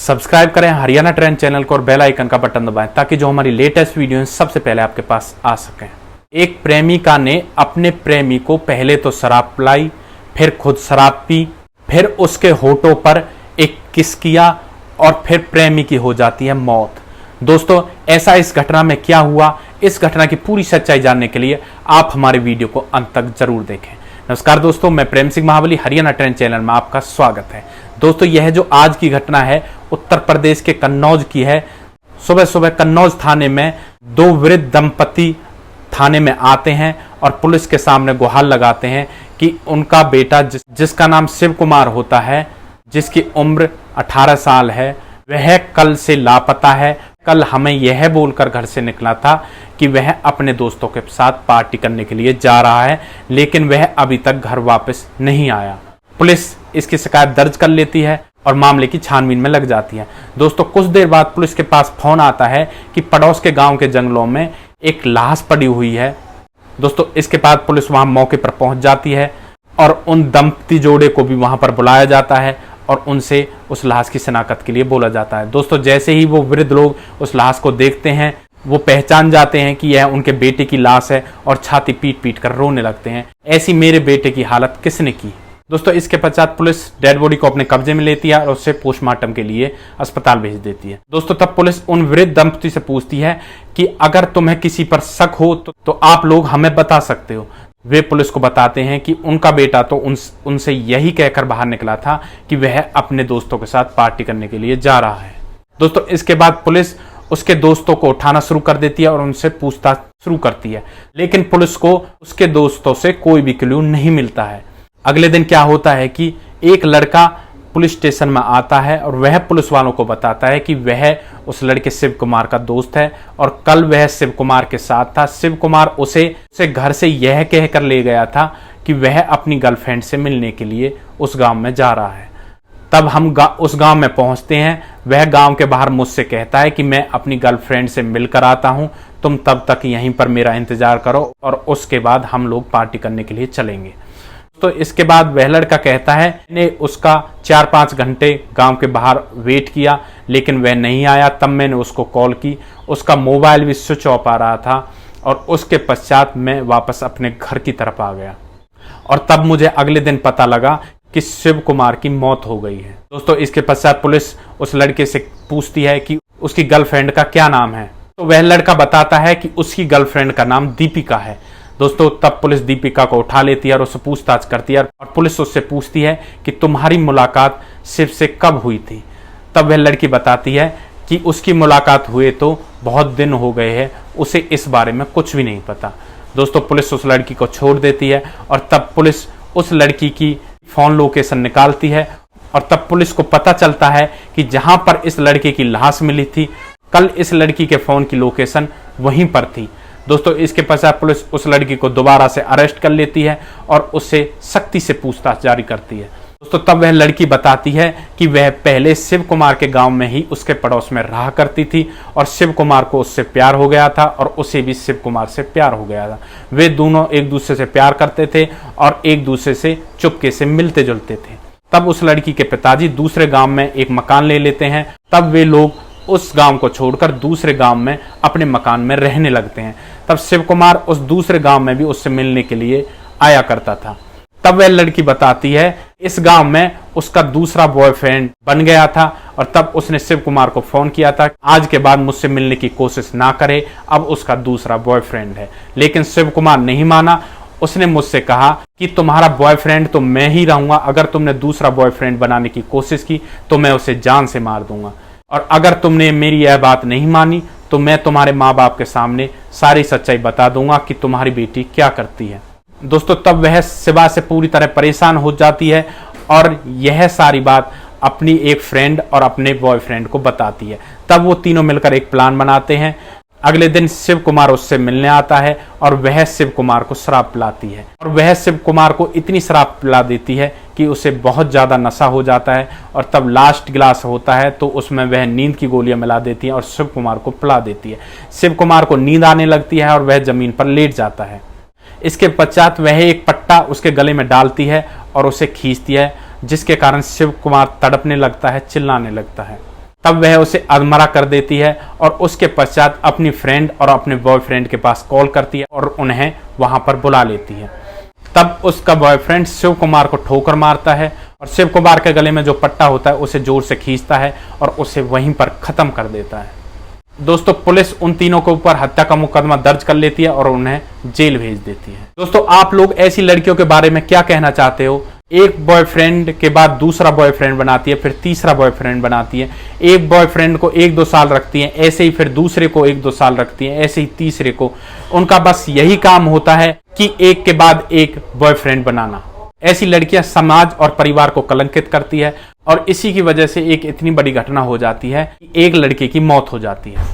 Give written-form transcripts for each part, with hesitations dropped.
Subscribe करें Haryana trend channel को और बेल आइकन का बटन दबाएं ताकि जो हमारी लेटेस्ट वीडियो है सबसे पहले आपके पास आ सकें। एक प्रेमिका ने अपने प्रेमी को पहले तो शराब पिलाई, फिर खुद शराब पी, फिर उसके होठों पर एक किस किया और फिर प्रेमी की हो जाती है मौत। दोस्तों, ऐसा इस घटना में क्या हुआ, इस घटना की पूरी सच्चाई जानने के लिए आप हमारे वीडियो को अंत तक जरूर देखें। नमस्कार दोस्तों, मैं प्रेम सिंह महाबली, हरियाणा ट्रेंड चैनल में आपका स्वागत है। दोस्तों, यह जो आज की घटना है उत्तर प्रदेश के कन्नौज की है। सुबह सुबह कन्नौज थाने में दो वृद्ध दंपति थाने में आते हैं और पुलिस के सामने गुहार लगाते हैं कि उनका बेटा जिसका नाम शिव कुमार होता है, जिसकी उम्र 18 साल है, वह कल से लापता है। कल हमें यह बोलकर घर से निकला था कि वह अपने दोस्तों के साथ पार्टी करने के लिए जा रहा है, लेकिन वह अभी तक घर वापस नहीं आया। पुलिस इसकी शिकायत दर्ज कर लेती है और मामले की छानबीन में लग जाती है। दोस्तों, कुछ देर बाद पुलिस के पास फोन आता है कि पड़ोस के गांव के जंगलों में एक लाश पड़ी हुई है। दोस्तों, इसके बाद पुलिस वहां मौके पर पहुंच जाती है और उन दंपति जोड़े को भी वहां पर बुलाया जाता है और उनसे उस लाश की शिनाख्त के लिए बोला जाता है। दोस्तों, जैसे ही वो वृद्ध लोग उस लाश को देखते हैं, वो पहचान जाते हैं कि यह उनके बेटे की लाश है और छाती पीट पीट कर रोने लगते हैं, ऐसी मेरे बेटे की हालत किसने की। दोस्तों, इसके पश्चात पुलिस डेड बॉडी को अपने कब्जे में लेती है और उसे पोस्टमार्टम के लिए अस्पताल भेज देती है। दोस्तों, तब पुलिस उन वृद्ध दंपति से पूछती है कि अगर तुम्हें किसी पर शक हो तो आप लोग हमें बता सकते हो। वे पुलिस को बताते हैं कि उनका बेटा तो उनसे यही कहकर बाहर निकला था कि वह अपने दोस्तों के साथ पार्टी करने के लिए जा रहा है। दोस्तों, इसके बाद पुलिस उसके दोस्तों को उठाना शुरू कर देती है और उनसे पूछताछ शुरू करती है, लेकिन पुलिस को उसके दोस्तों से कोई भी क्लू नहीं मिलता है। अगले दिन क्या होता है कि एक लड़का पुलिस स्टेशन में आता है और वह पुलिस वालों को बताता है कि वह उस लड़के शिव कुमार का दोस्त है और कल वह शिव कुमार के साथ था। शिव कुमार उसे घर से यह कहकर ले गया था कि वह अपनी गर्लफ्रेंड से मिलने के लिए उस गांव में जा रहा है। तब हम उस गांव में पहुंचते हैं। वह गांव के बाहर मुझसे कहता है कि मैं अपनी गर्लफ्रेंड से मिलकर आता हूं, तुम तब तक यहीं पर मेरा इंतजार करो और उसके बाद हम लोग पार्टी करने के लिए चलेंगे। तो इसके बाद वह लड़का कहता है मैंने उसका 4-5 घंटे गांव के बाहर वेट किया, लेकिन वह नहीं आया। तब मैंने उसको कॉल की, उसका मोबाइल भी स्विच ऑफ आ रहा था और उसके पश्चात मैं वापस अपने घर की तरफ आ गया और तब मुझे अगले दिन पता लगा कि शिव कुमार की मौत हो गई है। दोस्तों, इसके पश्चात पुलिस उस लड़के से पूछती है कि उसकी गर्लफ्रेंड का क्या नाम है, तो वह लड़का बताता है कि उसकी गर्लफ्रेंड का नाम दीपिका है। दोस्तों, तब पुलिस दीपिका को उठा लेती है और उससे पूछताछ करती है और पुलिस उससे पूछती है कि तुम्हारी मुलाकात शिव से कब हुई थी। तब वह लड़की बताती है कि उसकी मुलाकात हुए तो बहुत दिन हो गए हैं, उसे इस बारे में कुछ भी नहीं पता। दोस्तों, पुलिस उस लड़की को छोड़ देती है और तब पुलिस उस लड़की की फोन लोकेशन निकालती है और तब पुलिस को पता चलता है कि जहां पर इस लड़के की लाश मिली थी, कल इस लड़की के फोन की लोकेशन वहीं पर थी। दोस्तों, इसके पश्चात पुलिस उस लड़की को दोबारा से अरेस्ट कर लेती है और उससे सख्ती से पूछताछ जारी करती है। दोस्तों, तब वह लड़की बताती है कि वह पहले शिव कुमार के गांव में ही उसके पड़ोस में रहा करती थी और शिव कुमार को उससे प्यार हो गया था और उसे भी शिव कुमार से प्यार हो गया था। वे दोनों एक दूसरे से प्यार करते थे और एक दूसरे से चुपके से मिलते जुलते थे। तब उस लड़की के पिताजी दूसरे गांव में एक मकान ले लेते हैं। तब वे लोग उस गांव को छोड़कर दूसरे गांव में अपने मकान में रहने लगते हैं। तब शिव कुमार उस दूसरे गांव में भी उससे मिलने के लिए आया करता था। तब वह लड़की बताती है इस गांव में उसका दूसरा बॉयफ्रेंड बन गया था और तब उसने शिव कुमार को फोन किया था आज के बाद मुझसे मिलने की कोशिश ना करे, अब उसका दूसरा बॉयफ्रेंड है। लेकिन शिव कुमार नहीं माना। उसने मुझसे कहा कि तुम्हारा बॉयफ्रेंड तो मैं ही रहूंगा, अगर तुमने दूसरा बॉयफ्रेंड बनाने की कोशिश की तो मैं उसे जान से मार दूंगा और अगर तुमने मेरी यह बात नहीं मानी तो मैं तुम्हारे माँ बाप के सामने सारी सच्चाई बता दूंगा कि तुम्हारी बेटी क्या करती है। दोस्तों, तब वह शिवा से पूरी तरह परेशान हो जाती है और यह सारी बात अपनी एक फ्रेंड और अपने बॉयफ्रेंड को बताती है। तब वो तीनों मिलकर एक प्लान बनाते हैं। अगले दिन शिव कुमार उससे मिलने आता है और वह शिव कुमार को शराब पिलाती है और वह शिव कुमार को इतनी शराब पिला देती है कि उसे बहुत ज़्यादा नशा हो जाता है और तब लास्ट गिलास होता है तो उसमें वह नींद की गोलियां मिला देती है और शिव कुमार को पिला देती है। शिव कुमार को नींद आने लगती है और वह जमीन पर लेट जाता है। इसके पश्चात वह एक पट्टा उसके गले में डालती है और उसे खींचती है, जिसके कारण शिव कुमार तड़पने लगता है, चिल्लाने लगता है। तब वह उसे अधमरा कर देती है और उसके पश्चात अपनी फ्रेंड और अपने बॉयफ्रेंड के पास कॉल करती है और उन्हें वहां पर बुला लेती है। तब उसका बॉयफ्रेंड शिव कुमार को ठोकर मारता है और शिव कुमार के गले में जो पट्टा होता है उसे जोर से खींचता है और उसे वहीं पर खत्म कर देता है। दोस्तों पुलिस उन तीनों के ऊपर हत्या का मुकदमा दर्ज कर लेती है और उन्हें जेल भेज देती है। दोस्तों आप लोग ऐसी लड़कियों के बारे में क्या कहना चाहते हो? एक बॉयफ्रेंड के बाद दूसरा बॉयफ्रेंड बनाती है, फिर तीसरा बॉयफ्रेंड बनाती है, एक बॉयफ्रेंड को 1-2 साल रखती है, ऐसे ही फिर दूसरे को 1-2 साल रखती है, ऐसे ही तीसरे को। उनका बस यही काम होता है कि एक के बाद एक बॉयफ्रेंड बनाना। ऐसी लड़कियां समाज और परिवार को कलंकित करती है और इसी की वजह से एक इतनी बड़ी घटना हो जाती है कि एक लड़के की मौत हो जाती है।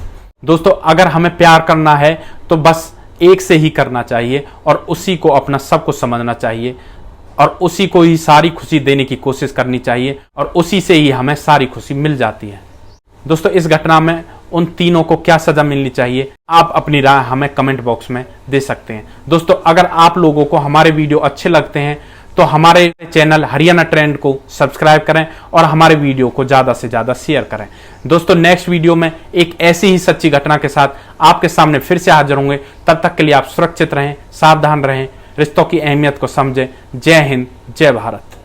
दोस्तों अगर हमें प्यार करना है तो बस एक से ही करना चाहिए और उसी को अपना सब कुछ समझना चाहिए और उसी को ही सारी खुशी देने की कोशिश करनी चाहिए और उसी से ही हमें सारी खुशी मिल जाती है। दोस्तों इस घटना में उन तीनों को क्या सजा मिलनी चाहिए, आप अपनी राय हमें कमेंट बॉक्स में दे सकते हैं। दोस्तों अगर आप लोगों को हमारे वीडियो अच्छे लगते हैं तो हमारे चैनल हरियाणा ट्रेंड को सब्सक्राइब करें और हमारे वीडियो को ज़्यादा से ज़्यादा शेयर करें। दोस्तों नेक्स्ट वीडियो में एक ऐसी ही सच्ची घटना के साथ आपके सामने फिर से हाजिर होंगे। तब तक के लिए आप सुरक्षित रहें, सावधान रहें, रिश्तों की अहमियत को समझें। जय हिंद, जय भारत।